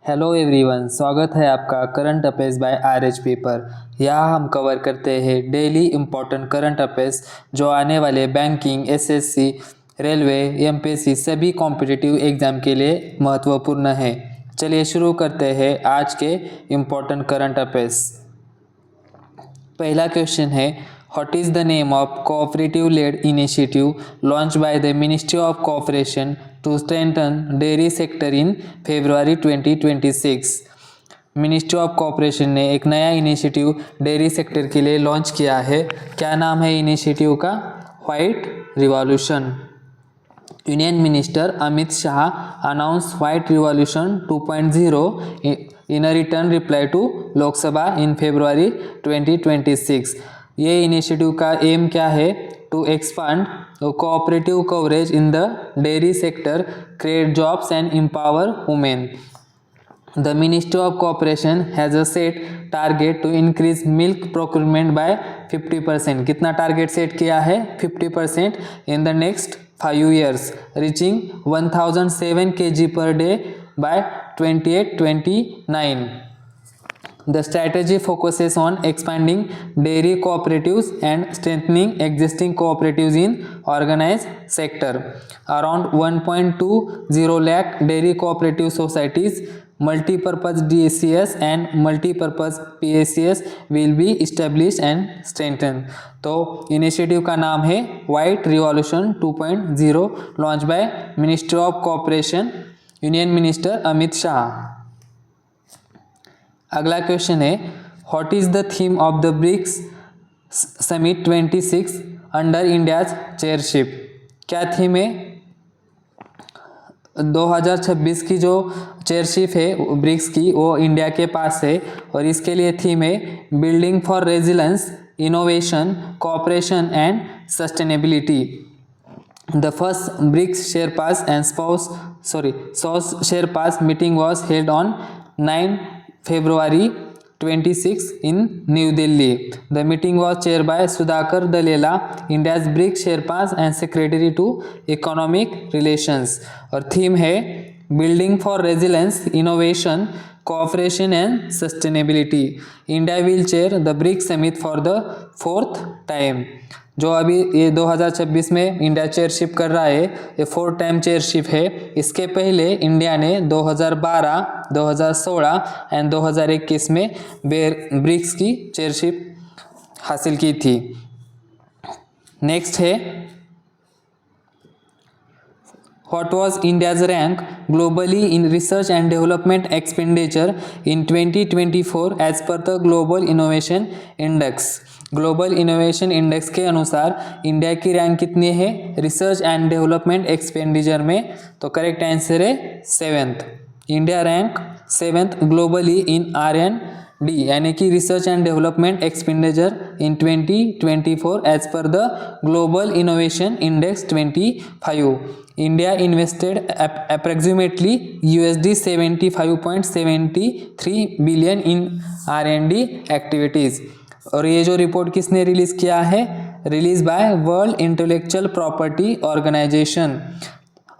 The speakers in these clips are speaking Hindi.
हेलो एवरीवन, स्वागत है आपका current affairs by RH paper. यहाँ हम कवर करते हैं डेली इम्पोर्टेंट करंट अफेयर्स जो आने वाले बैंकिंग, एसएससी, रेलवे, एमपीएससी सभी कॉम्पिटिटिव एग्जाम के लिए महत्वपूर्ण है। चलिए शुरू करते हैं आज के इम्पोर्टेंट करंट अफेयर्स। पहला क्वेश्चन है, what is the name of cooperative led initiative launch by the ministry of cooperation to strengthen dairy sector in February 2026। मिनिस्ट्री ऑफ कोऑपरेशन ने एक नया इनिशिएटिव डेयरी सेक्टर के लिए लॉन्च किया है। क्या नाम है इनिशिएटिव का? White revolution. Union minister Amit Shah announce white revolution 2.0 in a return reply to Lok Sabha in February 2026। ये इनिशिएटिव का एम क्या है? To expand cooperative coverage in the dairy sector, create jobs and empower women. The Ministry of Cooperation has a set target to increase milk procurement by 50%. कितना टारगेट सेट किया है? 50% in the next 5 years, reaching 1007 kg per day by 28-29. The strategy focuses on expanding dairy cooperatives and strengthening existing cooperatives in organized sector. Around 1.20 lakh dairy cooperative societies, multi-purpose DCS and multi-purpose PACS will be established and strengthened. तो इनिशिएटिव का नाम है white revolution 2.0 launch by ministry of cooperation, union minister Amit Shah. अगला क्वेश्चन है, what is the theme of the BRICS summit 26 under India's chairship? क्या थीम है? 2026 की जो चेयरशिप है ब्रिक्स की वो इंडिया के पास है और इसके लिए थीम है building for resilience, innovation, cooperation and sustainability. The first BRICS SOS Sherpas meeting was held on 9 February 26 in New Delhi. The meeting was chaired by Sudhakar Dalela, India's BRICS Sherpas and Secretary to Economic Relations. और थीम है building for resilience, innovation, cooperation and sustainability. India will chair the BRICS summit for the 4th time. जो अभी ये 2026 में इंडिया चेयरशिप कर रहा है, ये 4th टाइम चेयरशिप है। इसके पहले इंडिया ने 2012, 2016 एंड 2021 में ब्रिक्स की चेयरशिप हासिल की थी। नेक्स्ट है, What was India's rank globally in research and development expenditure in 2024 as per the Global Innovation Index? Global innovation index के अनुसार इंडिया की रैंक कितनी है रिसर्च एंड डेवलपमेंट एक्सपेंडिचर में? तो करेक्ट आंसर है 7th। India rank 7th globally इन R&D यानी कि research and development expenditure in 2024 as पर the global innovation index 25। India invested approximately $75.73 billion in R&D activities। और ये जो रिपोर्ट किसने रिलीज किया है? Release by world intellectual property organization.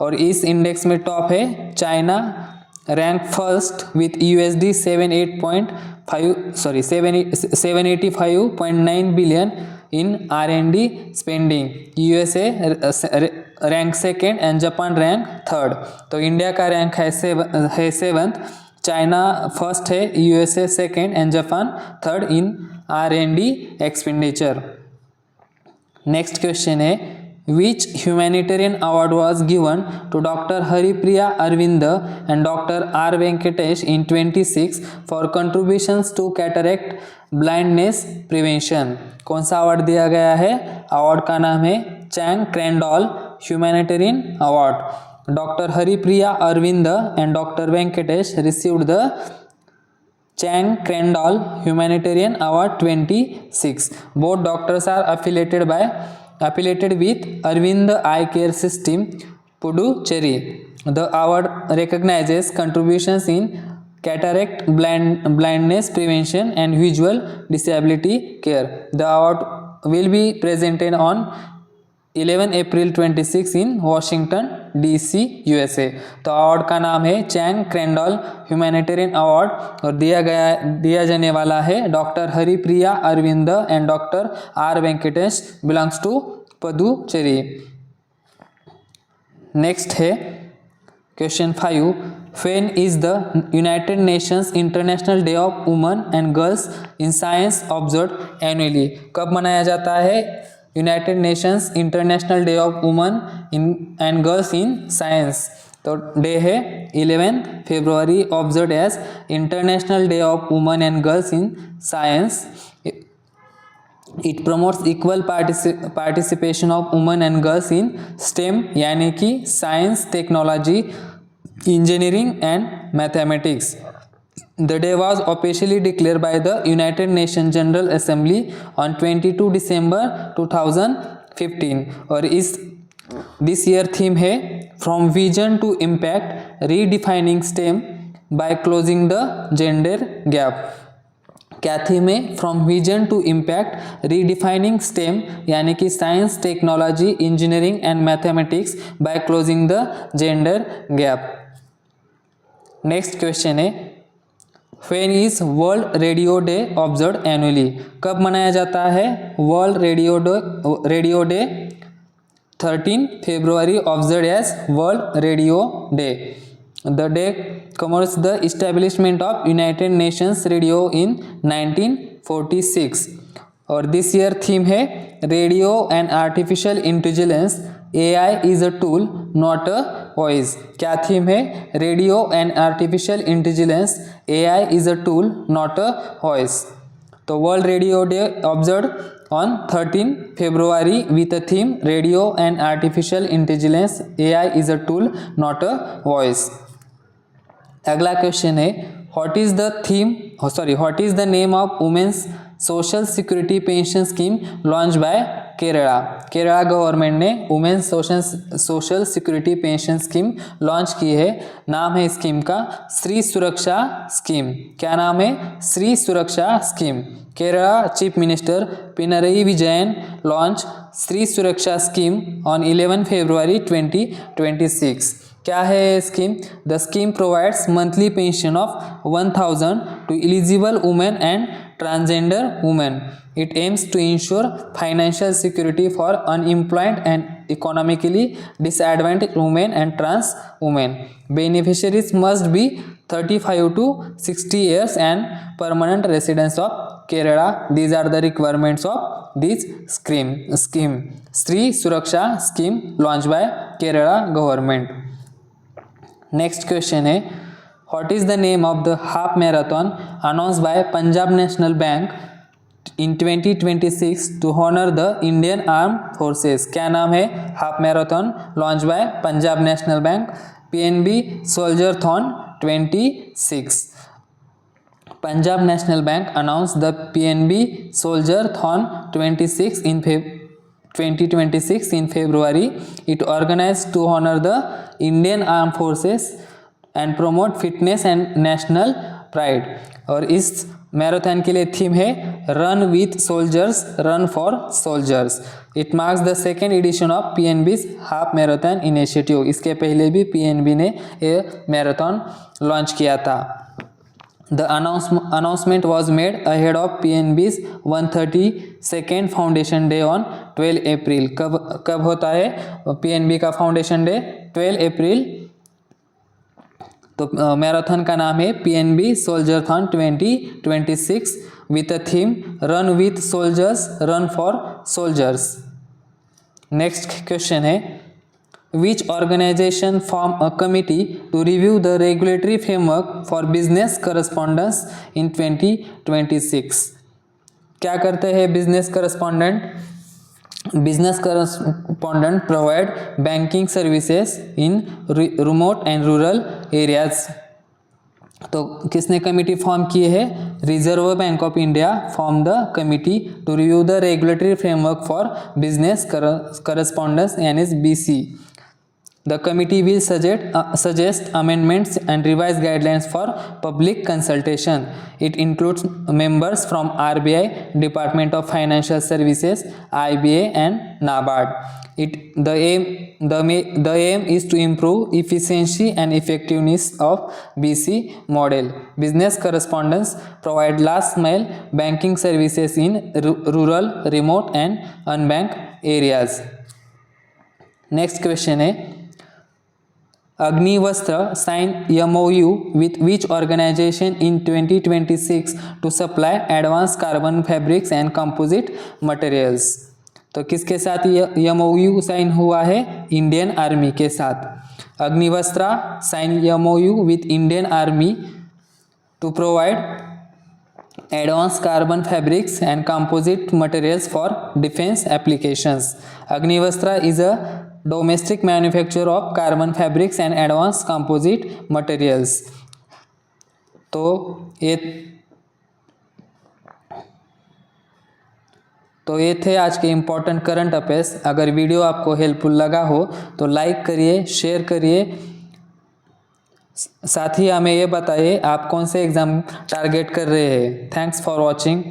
और इस इंडेक्स में टॉप है China, rank first with $785.9 billion in R&D spending। USA rank second and Japan rank third. तो इंडिया का रैंक है 7th, चाइना फर्स्ट है, USA second and Japan third in R&D expenditure. Next question है, which humanitarian award was given to Dr. Haripriya Arvinda and Dr. R. Venkatesh in 26 for contributions to cataract blindness prevention? कौन सा अवार्ड दिया गया है? अवार्ड का नाम है Chang Crandall humanitarian award. Doctor Haripriya Aravind and doctor Venkatesh received the Chang Crandall Humanitarian Award 26. Both doctors are affiliated with Arvind Eye Care System, Puducherry. The award recognizes contributions in cataract blindness prevention and visual disability care. The award will be presented on 11 April 26 in Washington DC USA। तो अवार्ड का नाम है चैंग क्रेंडॉल ह्यूमैनिटेरियन अवार्ड और दिया जाने वाला है doctor Haripriya Aravind and doctor R Venkatesh, belongs to Puducherry. Next है question 5, when is the United Nations International Day of women and Girls in Science observe annually. कब मनाया जाता है United Nations International Day of women and Girls in Science? तो डे है 11 फरवरी, observe as International Day of women and Girls in Science. It promotes equal participation of women and Girls in stem, यानी कि science, technology, engineering and mathematics. The day was officially declared by the United Nations General Assembly on 22 December 2015 और this year theme है From Vision to Impact, Redefining STEM by Closing the Gender Gap। क्या थीम है? From vision to impact redefining STEM, यानी कि science, technology, engineering and mathematics by closing the gender gap. Next question है when is World radio day observe annually? कब मनाया जाता है World radio Day? 13 February, observe as World radio Day. The day commemorates the establishment of United Nations Radio in 1946 और दिस ईयर थीम है radio and artificial intelligence, AI is a tool not a voice। क्या थीम है? Radio and artificial intelligence, AI is a tool not a voice। तो world radio day observe on 13 February with a theme radio and artificial intelligence, AI is a tool not a voice। अगला क्वेश्चन है what is the name of women's social security pension scheme launch bye Kerala? Kerala government ने women's social security pension scheme launch की है। नाम है स्कीम का स्त्री सुरक्षा स्कीम। क्या नाम है? Stree Suraksha scheme. Kerala chief minister Pinarayi Vijayan launch Stree Suraksha scheme on 11 February 2026। क्या है scheme? The scheme provides monthly pension of 1000 to eligible women and transgender women. It aims to ensure financial security for unemployed and economically disadvantaged women and trans women. Beneficiaries must be 35 to 60 years and permanent residents of Kerala. These are the requirements of this scheme. Stree Suraksha scheme launched by Kerala government. Next question है what is the name of the half marathon announced by Punjab National Bank in 2026 to honor the Indian Armed Forces? क्या नाम है? Half marathon launch by Punjab national bank, PNB Soldier-thon 26। Punjab National Bank announced the PNB Soldier-thon 26 in 2026 in February. It organized to honor the Indian Armed Forces and promote fitness and national pride. और इस मैराथन के लिए थीम है run with soldiers, run for soldiers. It marks the second edition of PNB's half marathon initiative. इसके पहले भी PNB ने ये मैराथन लॉन्च किया था। The announcement was made ahead of PNB's 132nd foundation day on 12 अप्रैल। कब होता है PNB का फाउंडेशन डे? 12 अप्रैल। तो मैराथन का नाम है PNB Soldier-thon 2026 with a theme run with soldiers, run for soldiers. Next question है which organization form a committee to review the regulatory framework for business correspondence in 2026? क्या करते हैं business correspondent? Business correspondent provide banking services in remote and rural areas। तो किसने कमिटी फॉर्म की है? Reserve bank of India form the committee to review the regulatory framework for business correspondence NSBC। The committee will suggest amendments and revised guidelines for public consultation. It includes members from RBI, Department of Financial Services, IBA and NABARD. The aim is to improve efficiency and effectiveness of BC model. Business correspondents provide last mile banking services in rural, remote and unbanked areas. Next question है, Agnivastra signed MOU with which organization in 2026 to supply advanced carbon fabrics and composite materials? तो किसके साथ ये MOU साइन हुआ है? इंडियन आर्मी के साथ। Agnivastra sign MOU with Indian Army to provide advanced carbon fabrics and composite materials for defense applications. Agnivastra is a domestic manufacturer of carbon fabrics and advanced composite materials. तो ये थे आज के इम्पोर्टेंट करंट अफेयर्स। अगर वीडियो आपको हेल्पफुल लगा हो तो लाइक करिए, शेयर करिए, साथ ही हमें ये बताइए आप कौन से एग्ज़ाम टारगेट कर रहे हैं। Thanks for watching.